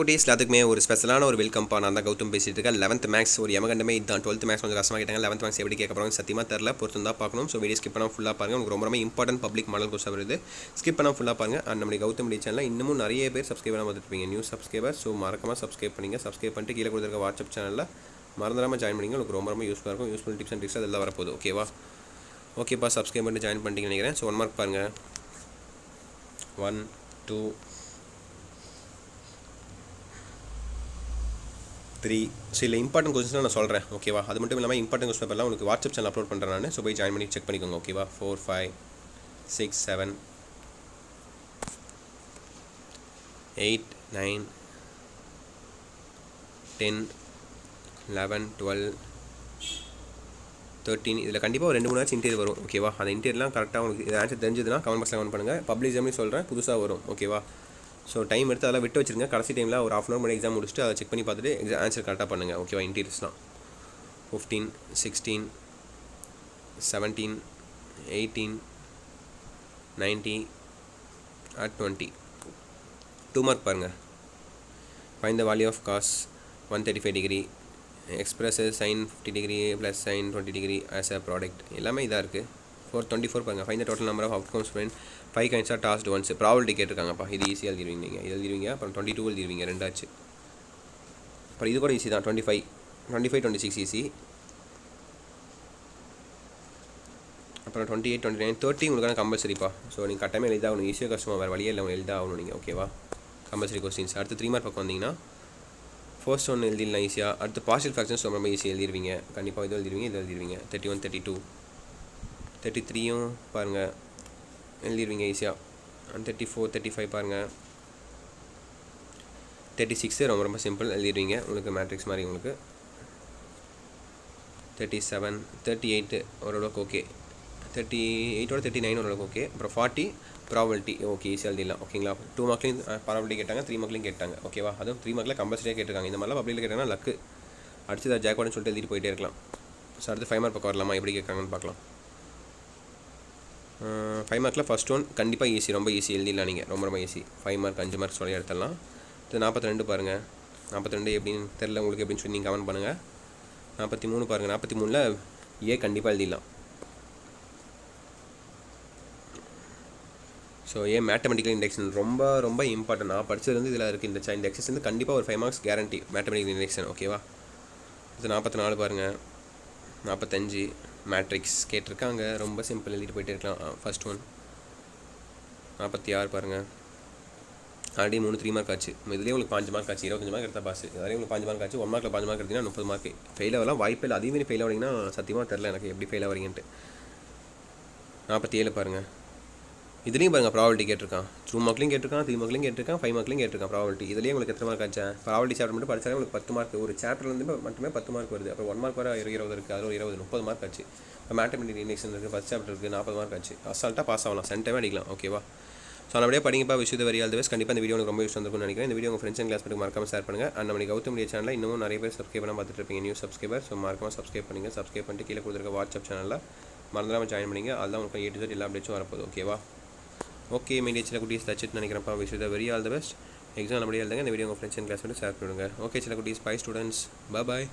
குட்டீஸ் எல்லாத்துக்குமே ஒரு ஸ்பெஷலான ஒரு வெல்கம்பா. நான் தான் கௌதம் பேசிட்டு இருக்கேன். 11th மேக்ஸ் ஒரு எமகண்டமே இதுதான். 12th மேக்ஸ் கொஞ்சம் கஷ்டமாக கேட்டாங்க. 11th மேக்ஸ் எப்படி கேட்க போகிறாங்க சத்தியமாக தெரில. பொறுத்து தான் பார்க்கணும். ஸோ வீடியோ ஸ்கிப் பண்ணால் ஃபுல்லாக பாருங்கள். உங்களுக்கு ரொம்ப இம்பார்ட்டன்ட் பப்ளிக் மாடல் கொஸ்டின் வருது. ஸ்கிப் பண்ணால் ஃபுல்லாக பாருங்கள். அண்ட் நம்மளுடைய கௌதம் சேனலில் இன்னமும் நிறைய பேர் சப்ஸ்கிரைப் பண்ண பார்த்துருப்பீங்க, நியூ சப்ஸ்கிரைபர். ஸோ மறக்காமல் சப்ஸ்கிரைப் பண்ணிட்டு கீழே கொடுத்துருக்க வாட்ஸ்அப் சேனலில் மறந்துடாமல் ஜாயின் பண்ணிங்க. உங்களுக்கு ரொம்ப யூஸ்ஃபுல்லாக இருக்கும். யூஸ்ஃபுல் டிப்ஸ் அண்ட் ட்ரிக்ஸ் அதெல்லாம் வரப்போகுது. ஓகேப்பா சப்ஸ்கிரைப் பண்ணிட்டு ஜாயின் பண்ணிட்டீங்கன்னு நினைக்கிறேன். ஸோ 1 மார்க் பாருங்கள். 1 2 3. ஸோ இல்லை இம்பார்ட்டன்ட் கொஸ்டின்ஸ் நான் சொல்கிறேன். ஓகேவா, அது மட்டும் இல்லாமல் இம்பார்ட்டன்ட் கொஸ்டின் பேப்பர்லாம் உங்களுக்கு வாட்ஸ்அப் சேனல் அப்லோட் பண்ணுறேன் நான். ஸோ போய் ஜாயின் பண்ணி செக் பண்ணிக்கோங்க. ஓகேவா, 4 5 6 7 8 9 10 11 12 13. இதில் கண்டிப்பாக ஒரு 2-3 ஆச்சு இன்டீரியர் வரும். ஓகேவா, அந்த இன்டீரியர்லாம் கரெக்டாக உங்களுக்கு இது ஆன்சர் தெரிஞ்சதுன்னா கமெண்ட் பாக்ஸில் கமெண்ட் பண்ணுங்கள். பப்ளிக் எக்ஸாம்னு சொல்கிறேன், புதுசாக வரும். ஓகேவா, ஸோ டைம் எடுத்து அதெல்லாம் விட்டு வச்சுருங்க. கடைசி டைமில் ஒரு ½ hour முன்னாடி எக்ஸாம் முடிச்சுட்டு அதை செக் பண்ணி பார்த்துட்டு ஆன்சர் கரெக்டாக பண்ணுங்கள். ஓகேவா, இன்டீரியர்ஸ்லாம் 15 16 17 18 90 20. 2 மார்க் பாருங்கள். Find the value of cos 135 degree expresses sine 50 degree plus sine 20 degree as a product. எல்லாமே இதாக இருக்குது. 424 பாருங்கள். Find the total number of outcomes when 5 coins are tossed once. Probability கேட்டிருக்காங்கப்பா. இது ஈஸியாக எழுதிடுவீங்க. நீங்கள் இது எழுதிடுவீங்க. அப்புறம் 22 எழுதிடுவீங்க. 2 ஆச்சு. அப்புறம் இது கூட ஈஸி தான். 25 26 ஈஸி. அப்புறம் 28 29 30 உங்களுக்கான கம்பல்சரிப்பா. ஸோ நீங்கள் கட்டாயமே எழுதாகணும். ஈஸியாக கஷ்டமாக வேறு வழியே இல்லை, எழுதாகணும் நீங்கள். ஓகேவா, கம்பல்சரி கொஸ்டின்ஸ். அடுத்து 3 மார்க் பக்கம் வந்தீங்கன்னா ஃபர்ஸ்ட் ஒன்று எழுதிடலாம் ஈஸியாக. அடுத்து பார்ஷியல் ஃப்ராக்ஷன்ஸ் ரொம்ப ஈஸியாக எழுதிடுவீங்க. கண்டிப்பாக இது எழுதிடுவீங்க. இது எழுதிடுவீங்க. 31 32 33யும் பாருங்கள் எழுதிடுவீங்க ஈஸியாக. 34 35 பாருங்கள். 36 ரொம்ப சிம்பிள் எழுதிடுவீங்க. உங்களுக்கு மேட்ரிக்ஸ் மாதிரி. உங்களுக்கு 37 38 ஓரளவுக்கு ஓகே. 38ஓட 39 ஓரளவுக்கு ஓகே. அப்புறம் 40 ப்ராபபிலிட்டி ஓகே, ஈஸியாக எழுதிடலாம். ஓகேங்களா, 2 மார்க்லையும் ப்ராபபிலிட்டி கேட்டாங்க, 3 மார்க்லையும் கேட்டாங்க. ஓகேவா, அதுவும் 3 மார்க்கில் கம்பல்சரியாக கேட்டிருக்காங்க. இந்த மாதிரிலாம் பப்ளிக்கில் கேட்டாங்கன்னா லக்கு அடிச்சு அதை ஜாக்வாட்னு சொல்லிட்டு எழுதிட்டு போயிட்டே இருக்கலாம். ஸோ அடுத்து 5 மார்க் பக்கம் வரலாமா, எப்படி கேட்காங்கன்னு பார்க்கலாம். 5 மார்க்கில் ஃபஸ்ட் ஒன் கண்டிப்பாக ஈஸி, ரொம்ப ஈஸி எழுதிடலாம் நீங்கள். ரொம்ப ஈஸி. 5 மார்க் 5 மார்க் சொல்லி எடுத்துடலாம். இது 42 பாருங்கள். 42 எப்படின்னு தெரில உங்களுக்கு, எப்படின்னு சொல்லி நீங்கள் கமெண்ட் பண்ணுங்கள். 43 பாருங்கள். 43ல் ஏ கண்டிப்பாக எழுதிடலாம். ஸோ ஏ மேத்தமெட்டிக்கல் இண்டெக்ஷன் ரொம்ப இம்பார்ட்டன்ட். நான் படித்தது வந்து இதில் இருக்குது. இந்த எக்ஸஸ் வந்து கண்டிப்பாக ஒரு 5 மார்க்ஸ் கேரண்டி மேத்தமெட்டிக்கல் இண்டெக்ஷன். ஓகேவா, இது 44 பாருங்கள். 45 மேட்ரிக்ஸ் கேட்டிருக்காங்க. ரொம்ப சிம்பிள் எழுதிட்டு போயிட்டே இருக்கலாம். ஃபர்ஸ்ட் ஒன் 46 பாருங்கள். ஆல்ரெடி 3 மார்க் ஆச்சு. இதுலேயே உங்களுக்கு 5 மார்க் ஆச்சு. 25 மார்க் எடுத்தால் பாஸ். இதுலேயே உங்களுக்கு 5 மார்க் ஆச்சு. 1 மார்க்கில் 5 மார்க் எடுத்தீங்கன்னா 30 மார்க். ஃபெயில் ஆகலாம் வாய்ப்பு இல்லை. அதேமாதிரி ஃபெயில் ஆகிறீங்கன்னா சத்தியமாக தெரில எனக்கு எப்படி ஃபெயில் ஆகிறீங்கன்ட்டு. 47 பாருங்கள். இதுலேயும் பாருங்கள் ப்ராபபிலிட்டி கேட்டிருக்கான். 2 மார்க்லையும் கேட்டிருக்கான், 3 மார்க்லையும் கேட்டிருக்கான், 5 மார்க்லையும் கேட்டிருக்கான் ப்ராபபிலிட்டி. இதுலேயே உங்களுக்கு எத்தனை மார்க் ஆச்சு? ப்ராபபிலிட்டி சாப்டர் மட்டும் படித்தாலே உங்களுக்கு 10 மார்க். ஒரு சாப்டர்லேருந்து மட்டுமே 10 மார்க் வருது. அப்புறம் 1 மார்க் வர 20 இருக்குது. அதில் ஒரு 20 30 மார்க் ஆச்சு. இப்போ மேத்தமெட்டிக்கல் இண்டெக்ஷன் இருக்குது, ஃபஸ்ட் சாப்டர் இருக்குது, 40 மார்க் ஆச்சு. அசால்ட்டாக பாஸ் ஆகலாம், சென்டமே அடிக்கலாம். ஓகேவா, ஸோ நல்லபடியாக படிங்கப்பா. விஷயம் வெரி ஆல் தி பெஸ்ட். கண்டிப்பாக இந்த வீடியோ உங்களுக்கு ரொம்ப யூஸ் வந்துருக்கும்னு நினைக்கிறேன். இந்த வீடியோ உங்கள் ஃப்ரெண்ட்ஸ் அண்ட் கிளாஸ் மட்டும் மறக்காமல் ஷேர் பண்ணுங்கள். அண்ட் நம்ம கௌதம் சேனலில் இன்னமும் நிறைய பேர் சப்ஸ்கிரைப் பண்ண பார்த்துட்டு இருப்பீங்க, நியூ சப்ஸ்கிரைபர். ஸோ மறக்காமல் சப்ஸ்கிரைப் பண்ணுங்கள். சப்ஸ்கிரைப் பண்ணிட்டு கீழே கொடுத்துருக்க வாட்ஸ்அப் சேனலில் மறந்துடாமல் ஜாயின் பண்ணிங்க. அதுதான் உங்களுக்கு A to Z எல்லா அப்டேட்ஸும் வரப்போகுது. ஓகேவா, ஓகே மீடியா சில குட்டீஸ் தச்சுட்டு நினைக்கிறேன்ப்பா. Wish very all the best. Exam நல்லபடியாக எழுதுங்க. இந்த வீடியோ உங்கள் ஃப்ரெண்ட்ஸ் அண்ட் கிளாஸ் மட்டும் ஷேர் பண்ணுங்கள். ஓகே சில குட்டீஸ், பை ஸ்டூடெண்ட்ஸ், பாய்.